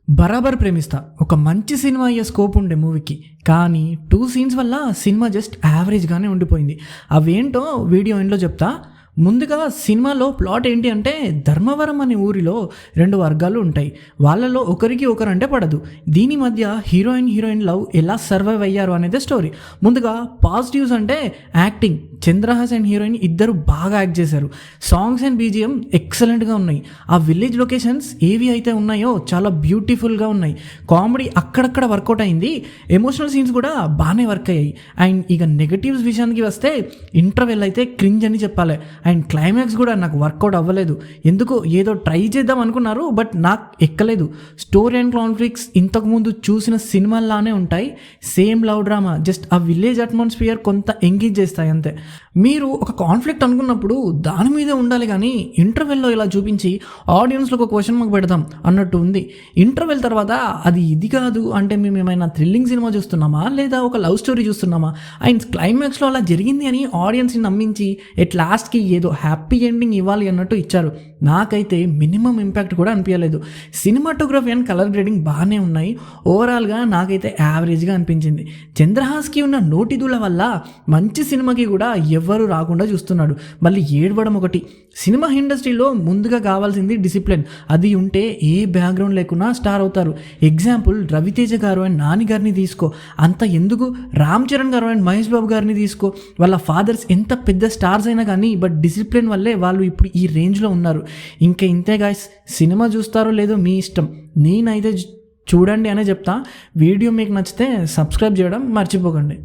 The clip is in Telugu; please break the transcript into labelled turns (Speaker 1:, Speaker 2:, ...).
Speaker 1: బరాబర్ ప్రేమిస్తా. ఒక మంచి సినిమా అయ్యే స్కోప్ ఉండే మూవీకి. కానీ 2 సీన్స్ వల్ల సినిమా జస్ట్ యావరేజ్గానే ఉండిపోయింది. అవేంటో వీడియో ఎండ్లో చెప్తా. ముందుగా సినిమాలో ప్లాట్ ఏంటి అంటే, ధర్మవరం అనే ఊరిలో 2 వర్గాలు ఉంటాయి. వాళ్ళలో ఒకరికి ఒకరంటే పడదు. దీని మధ్య హీరోయిన్ లవ్ ఎలా సర్వైవ్ అయ్యారు అనేది స్టోరీ. ముందుగా పాజిటివ్స్ అంటే యాక్టింగ్. చంద్రహాస్ అండ్ హీరోయిన్ ఇద్దరు బాగా యాక్ట్ చేశారు. సాంగ్స్ అండ్ బీజిఎం ఎక్సలెంట్గా ఉన్నాయి. ఆ విలేజ్ లొకేషన్స్ ఏవి అయితే ఉన్నాయో చాలా బ్యూటిఫుల్గా ఉన్నాయి. కామెడీ అక్కడక్కడ వర్కౌట్ అయింది. ఎమోషనల్ సీన్స్ కూడా బాగానే వర్క్ అయ్యాయి. అండ్ ఇక నెగటివ్స్ విషయానికి వస్తే, ఇంటర్వెల్ అయితే క్రింజ్ అని చెప్పాలి. అండ్ క్లైమాక్స్ కూడా నాకు వర్కౌట్ అవ్వలేదు. ఎందుకో ఏదో ట్రై చేద్దాం అనుకున్నారు, బట్ నాకు ఎక్కలేదు. స్టోరీ అండ్ కాన్ఫ్లిక్ట్స్ ఇంతకుముందు చూసిన సినిమాల్లానే ఉంటాయి. సేమ్ లవ్ డ్రామా, జస్ట్ ఆ విలేజ్ అట్మాస్ఫియర్ కొంత ఎంగేజ్ చేస్తాయి అంతే. మీరు ఒక కాన్ఫ్లిక్ట్ అనుకున్నప్పుడు దాని మీదే ఉండాలి, కానీ ఇంటర్వెల్లో ఇలా చూపించి ఆడియన్స్లో ఒక క్వశ్చన్ మార్క్ పెడదాం అన్నట్టు ఉంది. ఇంటర్వెల్ తర్వాత అది ఇది కాదు అంటే మేము ఏమైనా థ్రిల్లింగ్ సినిమా చూస్తున్నామా లేదా ఒక లవ్ స్టోరీ చూస్తున్నామా? అండ్ క్లైమాక్స్లో అలా జరిగింది అని ఆడియన్స్ని నమ్మించి ఎట్ లాస్ట్కి ఏదో హ్యాపీ ఎండింగ్ ఇవ్వాలి అన్నట్టు ఇచ్చారు. నాకైతే మినిమం ఇంపాక్ట్ కూడా అనిపించలేదు. సినిమాటోగ్రఫీ అండ్ కలర్ గ్రేడింగ్ బాగానే ఉన్నాయి. ఓవరాల్గా నాకైతే యావరేజ్గా అనిపించింది. చంద్రహాస్కి ఉన్న నోటిదూల వల్ల మంచి సినిమాకి కూడా ఎవ్వరూ రాకుండా చూస్తున్నాడు. మళ్ళీ ఏడవడం ఒకటి. సినిమా ఇండస్ట్రీలో ముందుగా కావాల్సింది డిసిప్లిన్. అది ఉంటే ఏ బ్యాక్గ్రౌండ్ లేకున్నా స్టార్ అవుతారు. ఎగ్జాంపుల్ రవితేజ గారు అండ్ నాని గారిని తీసుకో. అంత ఎందుకు రామ్ చరణ్ గారు అండ్ మహేష్ బాబు గారిని తీసుకో. వాళ్ళ ఫాదర్స్ ఎంత పెద్ద స్టార్స్ అయినా కానీ బట్ డిసిప్లిన్ వల్లే వాళ్ళు ఇప్పుడు ఈ రేంజ్లో ఉన్నారు. ఇంకా ఇంతే గాయ్స్, సినిమా చూస్తారో లేదో మీ ఇష్టం. నేనైతే చూడండి అనే చెప్తా. వీడియో మీకు నచ్చితే సబ్స్క్రైబ్ చేయడం మర్చిపోకండి.